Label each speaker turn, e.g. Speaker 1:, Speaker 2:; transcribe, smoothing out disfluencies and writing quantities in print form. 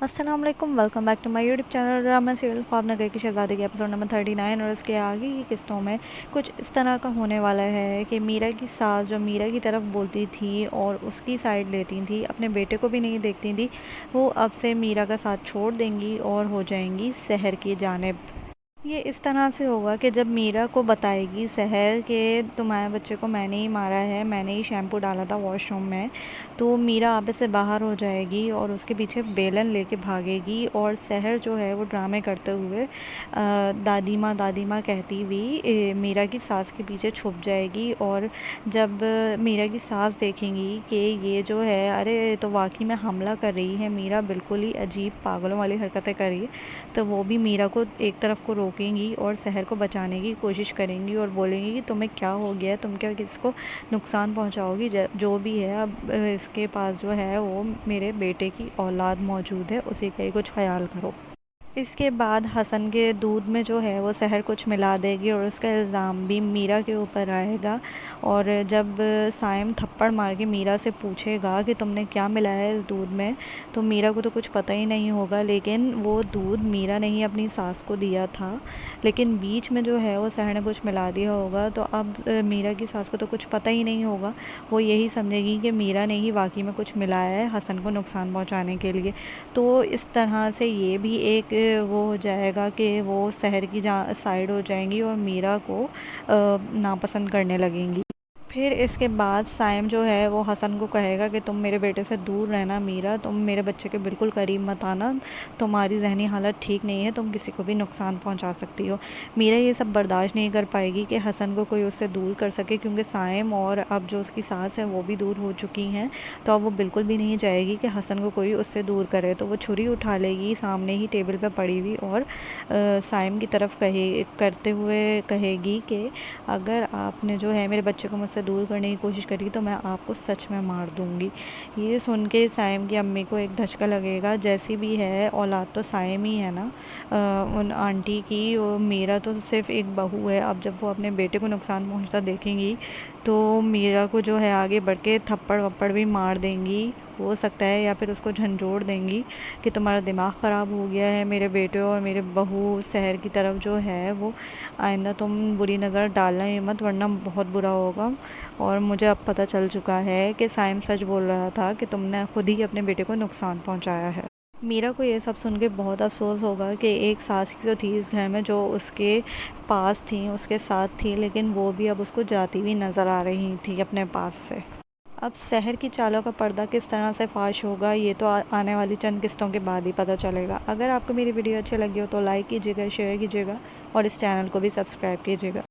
Speaker 1: अस्सलाम वालेकुम, welcome back to my YouTube channel drama serial Khwabnagar ki Shehzadi के एपिसोड नंबर 39 और उसके आगे की किस्तों में कुछ इस तरह का होने वाला है कि मीरा की सास जो मीरा की तरफ बोलती थी और उसकी साइड लेती थी, अपने बेटे को भी नहीं देखती थी, वो अब से मीरा का साथ छोड़ देंगी और हो जाएंगी शहर की जानिब। ये इस तरह से होगा कि जब मीरा को बताएगी सहर कि तुम्हारे बच्चे को मैंने ही मारा है, मैंने ही शैम्पू डाला था वॉशरूम में, तो मीरा आबे से बाहर हो जाएगी और उसके पीछे बेलन लेके भागेगी और सहर जो है वो ड्रामे करते हुए दादी माँ कहती हुई मीरा की सास के पीछे छुप जाएगी। और जब मीरा की सास देखेंगी कि ये जो है अरे तो वाकई में हमला कर रही है, मीरा बिल्कुल ही अजीब पागलों वाली हरकतें कर रही है, तो वो भी मीरा को एक तरफ को रोकेंगी और शहर को बचाने की कोशिश करेंगी और बोलेंगी कि तुम्हें क्या हो गया है, तुम क्या किसको नुकसान पहुंचाओगी, जो भी है अब इसके पास जो है वो मेरे बेटे की औलाद मौजूद है, उसी का ही कुछ ख्याल करो। इसके बाद हसन के दूध में जो है वो शहर कुछ मिला देगी और उसका इल्ज़ाम भी मीरा के ऊपर आएगा। और जब साइम थप्पड़ मार के मीरा से पूछेगा कि तुमने क्या मिलाया है इस दूध में, तो मीरा को तो कुछ पता ही नहीं होगा, लेकिन वो दूध मीरा ने ही अपनी सास को दिया था, लेकिन बीच में जो है वो शहर ने कुछ मिला दिया होगा। तो अब मीरा की सास को तो कुछ पता ही नहीं होगा, वो यही समझेगी कि मीरा ने ही वाकई में कुछ मिलाया है हसन को नुकसान पहुँचाने के लिए। तो इस तरह से ये भी एक वो हो जाएगा कि वो शहर की साइड हो जाएंगी और मीरा को नापसंद करने लगेंगी। फिर इसके बाद साइम जो है वो हसन को कहेगा कि तुम मेरे बेटे से दूर रहना मीरा, तुम मेरे बच्चे के बिल्कुल करीब मत आना, तुम्हारी जहनी हालत ठीक नहीं है, तुम किसी को भी नुकसान पहुंचा सकती हो। मीरा ये सब बर्दाश्त नहीं कर पाएगी कि हसन को कोई उससे दूर कर सके, क्योंकि साइम और अब जो उसकी सास है वो भी दूर हो चुकी हैं, तो अब वो बिल्कुल भी नहीं चाहेगी कि हसन को कोई उससे दूर करे। तो वो छुरी उठा लेगी सामने ही टेबल पर पड़ी हुई और साइम की तरफ करते हुए कहेगी कि अगर आपने जो है मेरे बच्चे को मुझसे दूर करने की कोशिश करी तो मैं आपको सच में मार दूंगी। ये सुन के साइम की अम्मी को एक धचका लगेगा, जैसी भी है औलाद तो साइम ही है ना उन आंटी की, वो मीरा तो सिर्फ एक बहू है। अब जब वो अपने बेटे को नुकसान पहुंचता देखेंगी तो मीरा को जो है आगे बढ़ के थप्पड़ वप्पड़ भी मार देंगी, हो सकता है, या फिर उसको झंझोड़ देंगी कि तुम्हारा दिमाग ख़राब हो गया है, मेरे बेटे और मेरे बहू शहर की तरफ जो है वो आइंदा तुम बुरी नज़र डालना ही मत, वरना बहुत बुरा होगा। और मुझे अब पता चल चुका है कि साइम सच बोल रहा था कि तुमने खुद ही अपने बेटे को नुकसान पहुंचाया है। मीरा को ये सब सुन के बहुत अफसोस होगा कि एक सास की जो थी इस घर में, जो उसके पास थी, उसके साथ थी, लेकिन वो भी अब उसको जाती हुई नज़र आ रही थी अपने पास से। अब शहर की चालों का पर्दा किस तरह से फाश होगा ये तो आने वाली चंद किस्तों के बाद ही पता चलेगा। अगर आपको मेरी वीडियो अच्छी लगी हो तो लाइक कीजिएगा, शेयर कीजिएगा और इस चैनल को भी सब्सक्राइब कीजिएगा।